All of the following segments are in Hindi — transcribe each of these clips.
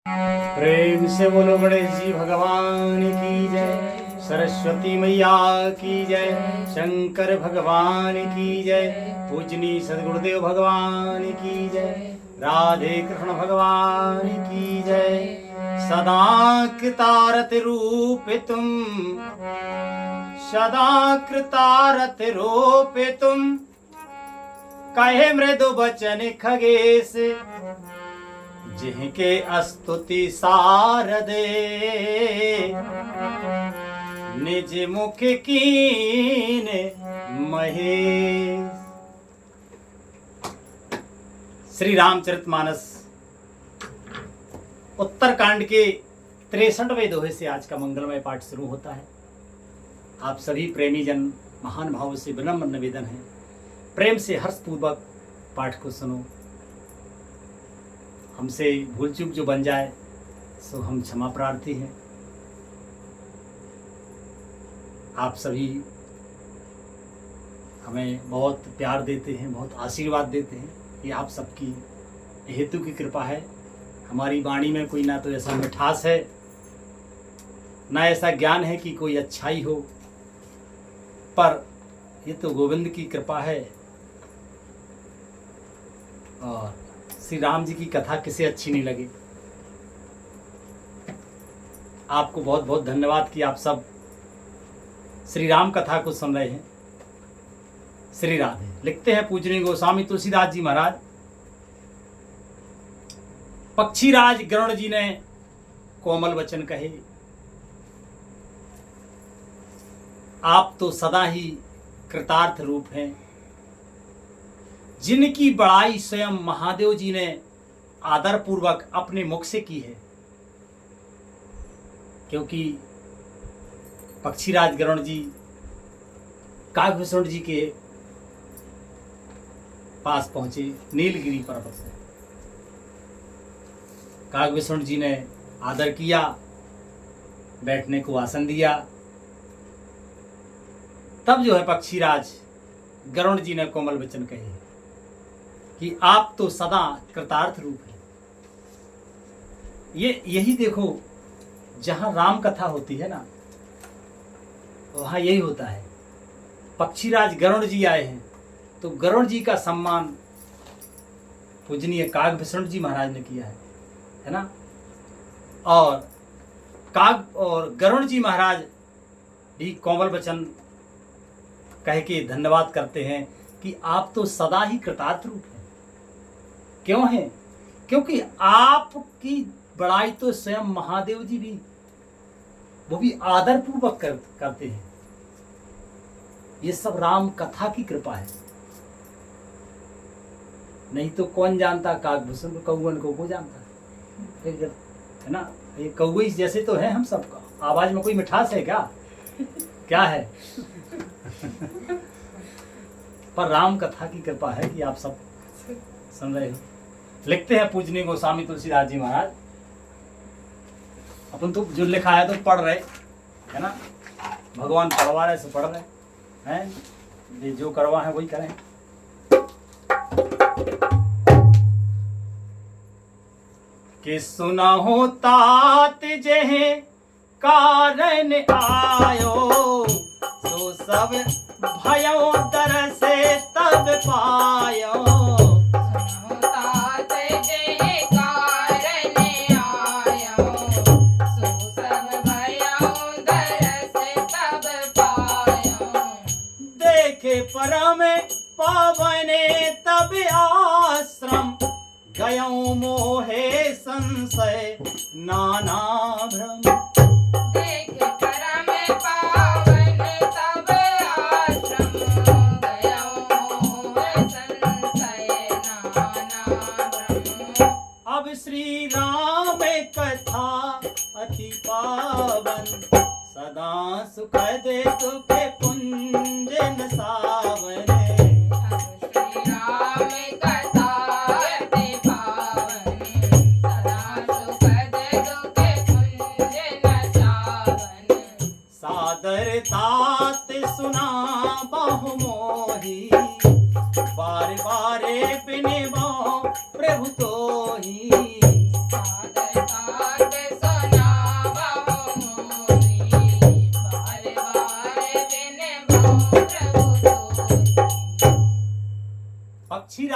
प्रेम से बोलो गणेश जी भगवान की जय, सरस्वती मैया की जय, शंकर भगवान की जय, पूजनी सदगुरुदेव भगवान की जय, राधे कृष्ण भगवान की जय। सदा कृतारत रूप तुम, सदा कृतारत रूप तुम, कहे मृदु बचन खगेश, जिनके स्तुति सारदे, निज मुख कीन महेश। श्री रामचरितमानस उत्तरकांड के 63वें दोहे से आज का मंगलमय पाठ शुरू होता है। आप सभी प्रेमी जन महान भाव से विनम्र निवेदन है, प्रेम से हर्षपूर्वक पाठ को सुनो। हमसे भूल चूक जो बन जाए सो हम क्षमा प्रार्थी हैं। आप सभी हमें बहुत प्यार देते हैं, बहुत आशीर्वाद देते हैं, ये आप सबकी हेतु की कृपा है। हमारी वाणी में कोई ना तो ऐसा मिठास है, ना ऐसा ज्ञान है कि कोई अच्छाई हो, पर ये तो गोविंद की कृपा है। और श्री राम जी की कथा किसे अच्छी नहीं लगी। आपको बहुत बहुत धन्यवाद कि आप सब श्री राम कथा को सुन रहे हैं। श्री राधे। लिखते हैं पूजनीय गोस्वामी तुलसीदास जी महाराज, पक्षीराज गरुड़ जी ने कोमल वचन कहे, आप तो सदा ही कृतार्थ रूप हैं, जिनकी बड़ाई स्वयं महादेव जी ने आदर पूर्वक अपने मुख से की है। क्योंकि पक्षीराज गरुड़ जी काकभूषण जी के पास पहुंचे नीलगिरी पर्वत से। काकभूषण जी ने आदर किया, बैठने को आसन दिया। तब जो है पक्षीराज गरुड़ जी ने कोमल वचन कहे कि आप तो सदा कृतार्थ रूप हैं। यही देखो, जहां राम कथा होती है ना, वहां यही होता है। पक्षीराज गरुड़ जी आए हैं तो गरुड़ जी का सम्मान पूजनीय काकभूषण जी महाराज ने किया है ना। और गरुड़ जी महाराज भी कोमल वचन कह के धन्यवाद करते हैं कि आप तो सदा ही कृतार्थ रूप हैं। क्यों है? क्योंकि आपकी बड़ाई तो स्वयं महादेव जी भी, वो भी आदर पूर्वक करते हैं। ये सब राम कथा की कृपा है। नहीं तो कौन जानता काकभूषण को, कौवन को जानता है ना। ये कौवे जैसे तो है हम सबका, आवाज में कोई मिठास है क्या? क्या है? पर राम कथा की कृपा है कि आप सब सुन रहे हो। लिखते हैं पूजनीय गोस्वामी तुलसीदास जी महाराज, अपन तो जो लिखा है तो पढ़ रहे है ना, भगवान पढ़वा रहे सो पढ़ रहे हैं, जो करवा है वही करें। कि सुना हो तात जहे कारण आयो, सो सब भयो दर से तब पायो। परम पावने तब आश्रम, गयो मोहे संशय नाना भ्रम। देख परम पावन तब आश्रम, गयो मोहे संशय नाना भ्रम। अब श्री राम कथा अति पावन, सदा सुखद सुख कुंजन सावने। श्री राम कथा अति पावन, सदा सुखद दुख कुंजन सावन। सादर तात सुना बहु मोही, बार बारे बिने प्रभु तो ही। सादर तात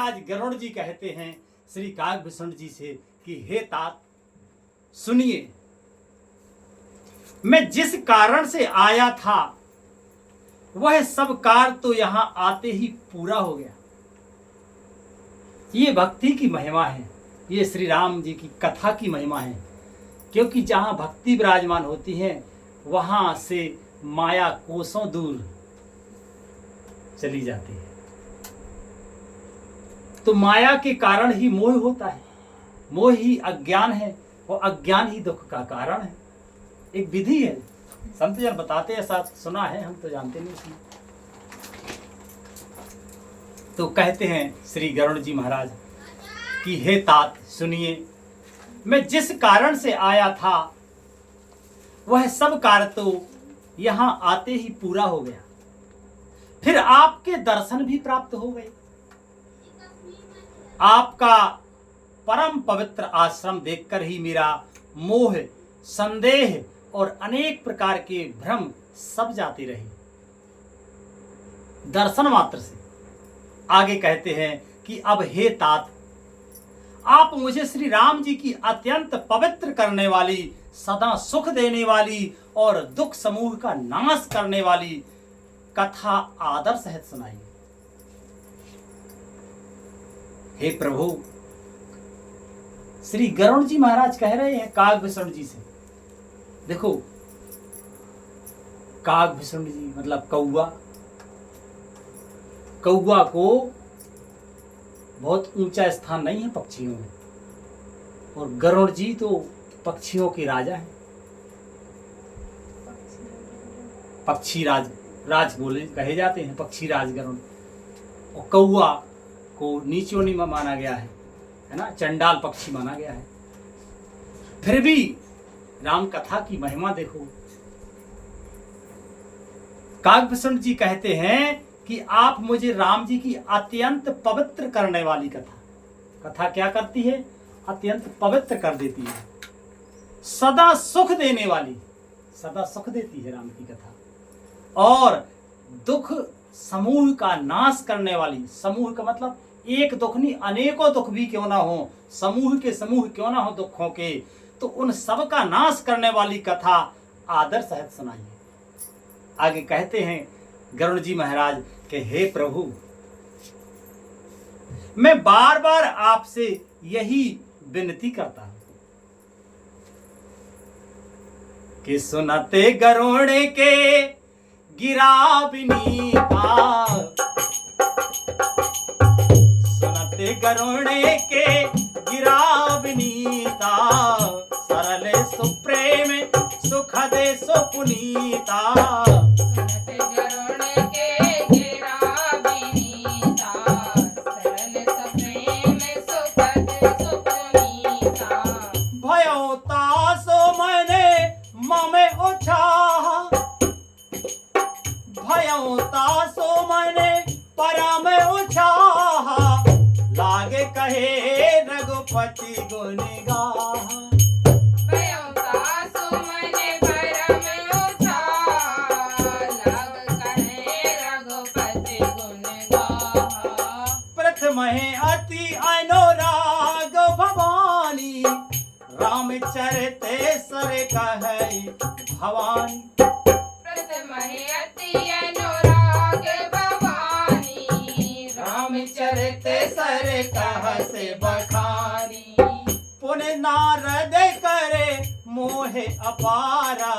महाराज गरुड़ जी कहते हैं श्री काकभूषण जी से कि हे तात सुनिए, मैं जिस कारण से आया था वह सब कार्य तो यहां आते ही पूरा हो गया। ये भक्ति की महिमा है, ये श्री राम जी की कथा की महिमा है, क्योंकि जहां भक्ति विराजमान होती है वहां से माया कोसों दूर चली जाती है। तो माया के कारण ही मोह होता है, मोह ही अज्ञान है और अज्ञान ही दुख का कारण है। एक विधि है, संत जन बताते हैं, ऐसा सुना है, हम तो जानते नहीं इसमें। तो कहते हैं श्री गरुड़ जी महाराज कि हे तात सुनिए, मैं जिस कारण से आया था वह सब कार्य तो यहां आते ही पूरा हो गया। फिर आपके दर्शन भी प्राप्त हो गए। आपका परम पवित्र आश्रम देखकर ही मेरा मोह, संदेह और अनेक प्रकार के भ्रम सब जाते रहे दर्शन मात्र से। आगे कहते हैं कि अब हे तात, आप मुझे श्री राम जी की अत्यंत पवित्र करने वाली, सदा सुख देने वाली और दुख समूह का नाश करने वाली कथा आदर सहित सुनाइए। हे प्रभु, श्री गरुड़ जी महाराज कह रहे हैं काकभूषण जी से, देखो काकभूषण जी मतलब कौआ, कौआ को बहुत ऊंचा स्थान नहीं है पक्षियों में, और गरुड़ जी तो पक्षियों के राजा हैं। पक्षी राज बोले कहे जाते हैं, पक्षी राज गरुड़। और कौआ को नीचोनी में माना गया है ना, चंडाल पक्षी माना गया है। फिर भी राम कथा की महिमा देखो। काकभूषण जी कहते हैं कि आप मुझे राम जी की अत्यंत पवित्र करने वाली कथा क्या करती है? अत्यंत पवित्र कर देती है। सदा सुख देने वाली, सदा सुख देती है राम की कथा। और दुख समूह का नाश करने वाली, समूह का मतलब एक दुख नहीं, अनेकों दुख भी क्यों ना हो, समूह के समूह क्यों ना हो दुखों के, तो उन सब का नाश करने वाली कथा आदर सहित सुनाइए। आगे कहते हैं गरुड़ जी महाराज के हे प्रभु, मैं बार बार आपसे यही विनती करता हूं कि सुनते गरुड़ के गिरा बिनीता, सुनते गरुड़ के गिरा बिनीता, सरल सुप्रेम सुखद सुपुनीता। सुनते गरुड़ के गिरा बिनीता, सरल सुप्रेम सुखद सुपुनीता। भयोता सो मैंने ममे उछाहा, भयोता सो मैंने परम उछाहा, लागे कहे रघुपति गुण गाहा। भयोता सो मैंने परम उछाहा, लाग कहे रघुपति गुण गाहा। प्रथम अति अनुराग भवानी, रामचरिते सर कहई भवानी। प्रथम अति अनुराग भवानी, रामचरित सर कह से बखानी। पुण्य नारद करे मोह अपारा,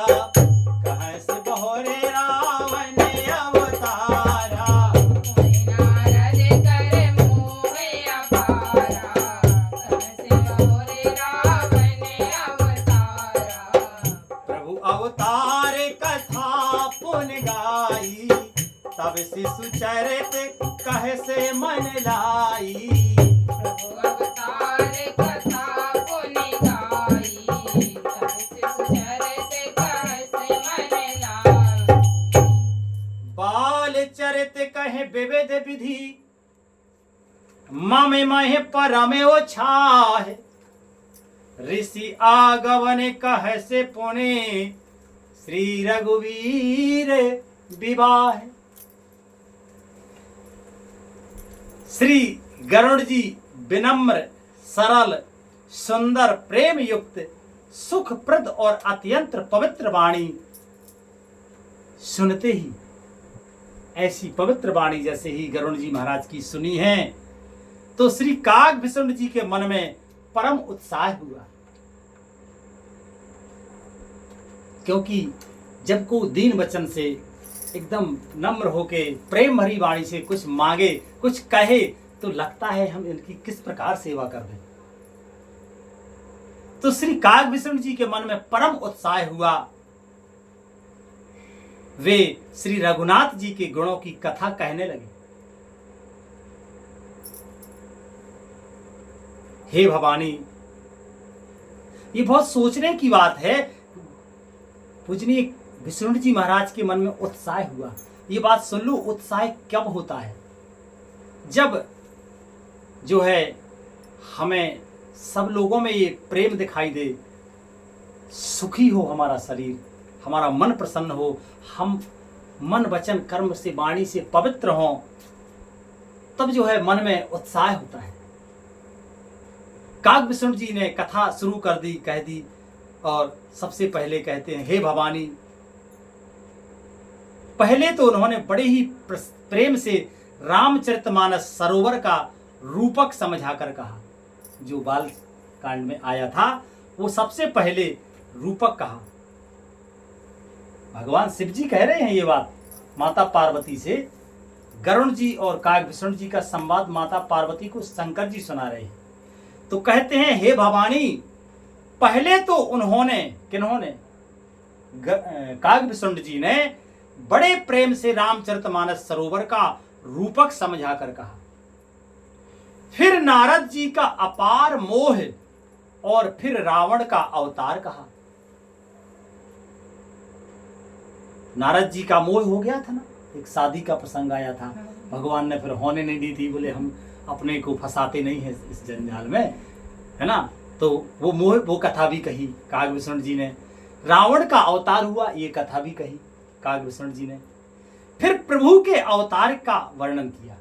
कह से बहोरे रावण अवतारा। नारद करे मोह अपारा, कहसे बहोरे रावण अवतारा। प्रभु अवतार कथा पुन गाई, तब शिशु चरित कह से मन लाई। प्रभु अवतार कथा पुन गाई, तब शिशु चरित कहसे मन लाई। बाल चरित कहे विविध विधि, मम मह परम ओछाहे। ऋषि आगवन कह से पुणे, श्री रघुवीर विवाह। श्री गरुड़ जी विनम्र, सरल, सुंदर, प्रेम युक्त, सुखप्रद और अत्यंत पवित्र वाणी सुनते ही, ऐसी पवित्र वाणी जैसे ही गरुड़ जी महाराज की सुनी है तो श्री कागभूषण जी के मन में परम उत्साह हुआ। क्योंकि जब को दीन वचन से एकदम नम्र होके प्रेम भरी वाणी से कुछ मांगे, कुछ कहे, तो लगता है हम इनकी किस प्रकार सेवा कर दें। तो श्री कागभूषण जी के मन में परम उत्साह हुआ। वे श्री रघुनाथ जी के गुणों की कथा कहने लगे। हे भवानी, ये बहुत सोचने की बात है। पूजनीय विष्णु जी महाराज के मन में उत्साह हुआ। ये बात सुन लो, उत्साह कब होता है? जब जो है हमें सब लोगों में ये प्रेम दिखाई दे, सुखी हो हमारा शरीर, हमारा मन प्रसन्न हो, हम मन वचन कर्म से वाणी से पवित्र हों, तब जो है मन में उत्साह होता है। कागभूषण जी ने कथा शुरू कर दी, कह दी, और सबसे पहले कहते हैं, हे भवानी। पहले तो उन्होंने बड़े ही प्रेम से रामचरितमानस सरोवर का रूपक समझाकर कहा। जो बाल कांड में आया था वो सबसे पहले रूपक कहा। भगवान शिव जी कह रहे हैं ये बात माता पार्वती से। गरुड़ जी और कागभूषण जी का संवाद माता पार्वती को शंकर जी सुना रहे हैं। तो कहते हैं, हे भवानी, पहले तो उन्होंने, किन्होंने? कागभूषण जी ने बड़े प्रेम से रामचरितमानस सरोवर का रूपक समझाकर कहा। फिर नारद जी का अपार मोह और फिर रावण का अवतार कहा। नारद जी का मोह हो गया था ना, एक शादी का प्रसंग आया था, भगवान ने फिर होने नहीं दी थी, बोले हम अपने को फंसाते नहीं है इस जंजाल में, है ना। तो वो मोह, वो कथा भी कही कागभूषण जी ने। रावण का अवतार हुआ, ये कथा भी कही कागभूषण जी ने। फिर प्रभु के अवतार का वर्णन किया।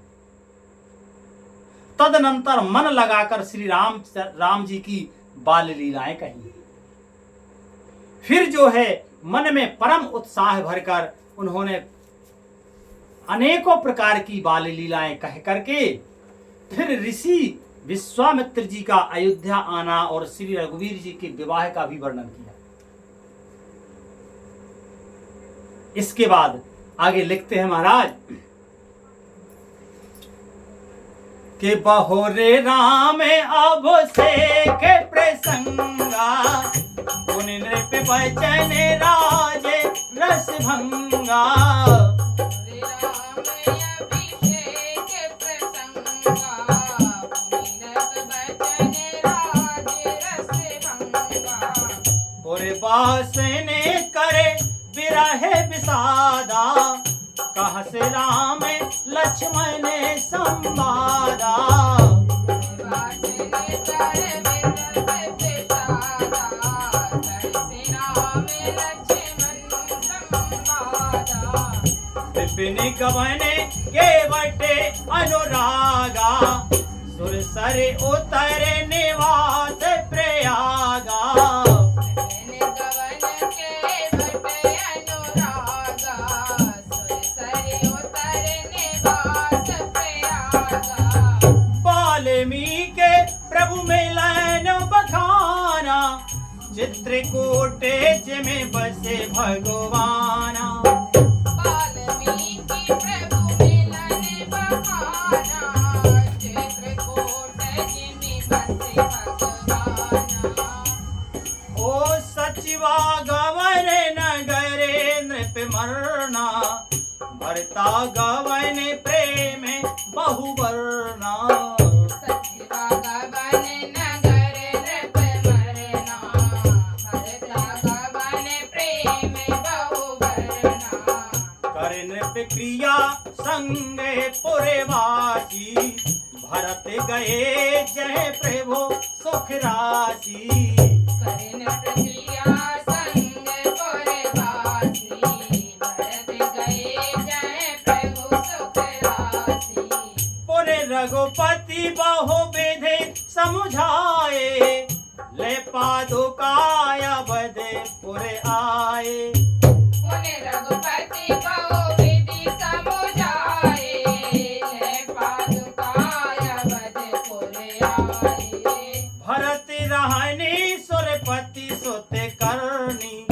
तदनंतर मन लगाकर श्री राम जी की बाल लीलाएं कही। फिर जो है मन में परम उत्साह भरकर उन्होंने अनेकों प्रकार की बाल लीलाएं कह करके फिर ऋषि विश्वामित्र जी का अयोध्या आना और श्री रघुवीर जी के विवाह का भी वर्णन किया। इसके बाद आगे लिखते हैं महाराज कि बहोरे राम अब से के प्रसंगा, उन नृप बचन राजे रस भंगा। बासने करे विरह विषादा, कहस राम लक्ष्मण संवादा। विपिन गवन के बटे अनुरागा, सुरसर उतर निवास प्रयागा। वाल्मीकि प्रभु मिलन बखाना, चित्रकूट में बसे भगवाना। वाल्मीकि प्रभु मिलन बखाना, चित्रकूट में बसे भगवाना। ओ सचिवा गवन नगरे नृप मरना, भरता गवन प्रेम बहुवर्णा। सचिवा गवन नगर नृप मरना, भरता गवन प्रेम बहुवर्णा। कर नृप क्रिया संग पुरवासी, भरत गए जय प्रभु सुख राशि। कर नृप क्रिया संग पुरवासी, भरत गए जय प्रभु सुख राशि। पुर रघुपति काय अवधपुर आए। उन्हें रघुपति को विधि समुझाए, ले पादुकाय अवधपुर आए। भरत रहनी सुरपति सुत करनी,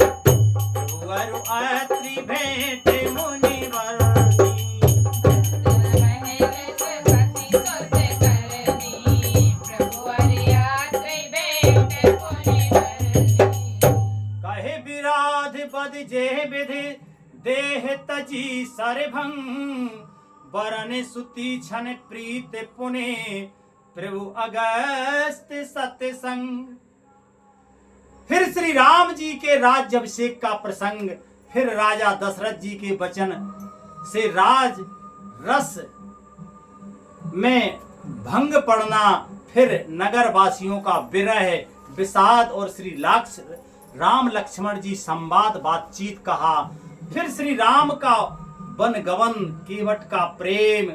वर अत्रि भेंट मुनिवरनी। कहे विराध बद जे विधि देह तजी सरभंग, बरन सुति छन प्रीत पुने प्रभु अगस्त सत्संग। फिर श्री राम जी के राज्याभिषेक का प्रसंग, फिर राजा दशरथ जी के वचन से राज रस में भंग पड़ना, फिर नगर वासियों का विरह विषाद और श्री राम लक्ष्मण जी संवाद बातचीत कहा। फिर श्री राम का वन गवन केवट का प्रेम,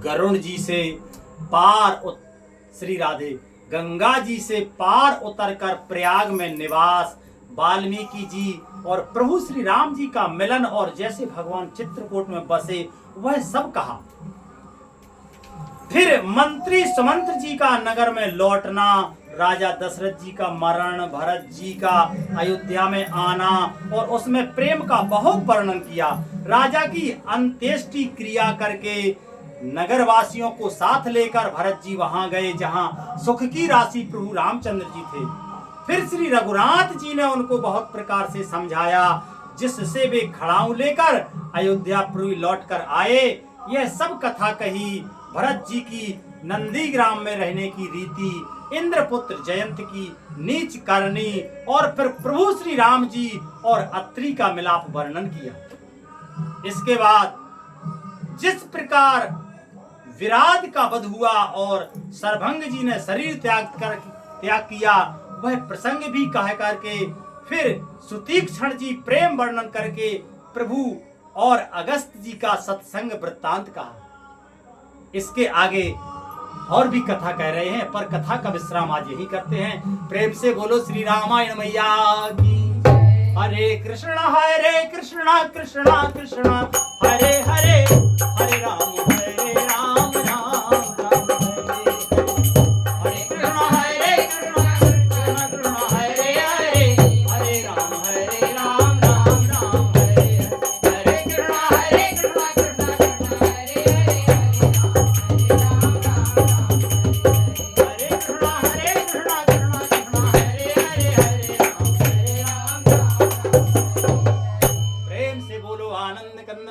गरुण जी से पार श्री राधे गंगा जी से पार उतरकर प्रयाग में निवास, वाल्मीकि जी और प्रभु श्री राम जी का मिलन और जैसे भगवान चित्रकूट में बसे वह सब कहा। फिर मंत्री सुमंत्र जी का नगर में लौटना, राजा दशरथ जी का मरण, भरत जी का अयोध्या में आना और उसमें प्रेम का बहुत वर्णन किया। राजा की अंत्येष्टि क्रिया करके नगरवासियों को साथ लेकर भरत जी वहां गए जहां सुख की राशि प्रभु रामचंद्र जी थे। फिर श्री रघुनाथ जी ने उनको बहुत प्रकार से समझाया, जिससे वे खड़ाऊ लेकर अयोध्यापुरी लौट कर आए। यह सब कथा कही। भरत जी की नंदीग्राम में रहने की रीति, इंद्रपुत्र जयंत की नीच करनी और फिर प्रभु श्री राम जी और अत्रि का मिलाप वर्णन किया। इसके बाद जिस प्रकार विराट का वध हुआ और सरभंग जी ने शरीर त्याग किया, वह प्रसंग भी कह करके फिर सुतीक्षण जी प्रेम वर्णन करके प्रभु और अगस्त जी का सत्संग वृत्तांत कहा। इसके आगे और भी कथा कह रहे हैं, पर कथा का विश्राम आज यही करते हैं। प्रेम से बोलो श्री रामायण मैया की। हरे कृष्णा कृष्णा कृष्णा हरे हरे, हरे राम राम राम हरे हरे, हरे कृष्णा कृष्णा कृष्णा हरे हरे, हरे राम राम राम हरे हरे कृष्णा कृष्णा कृष्णा हरे हरे,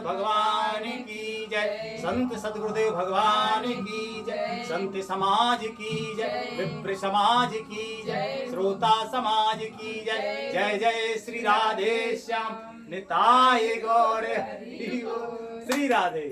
भगवान की जय, संत सद्गुरुदेव भगवान की जय, संत समाज की जय, विप्र समाज की जय, श्रोता समाज की जय। जय जय श्री राधे श्याम निताय गौर हरि बोल। श्री राधे।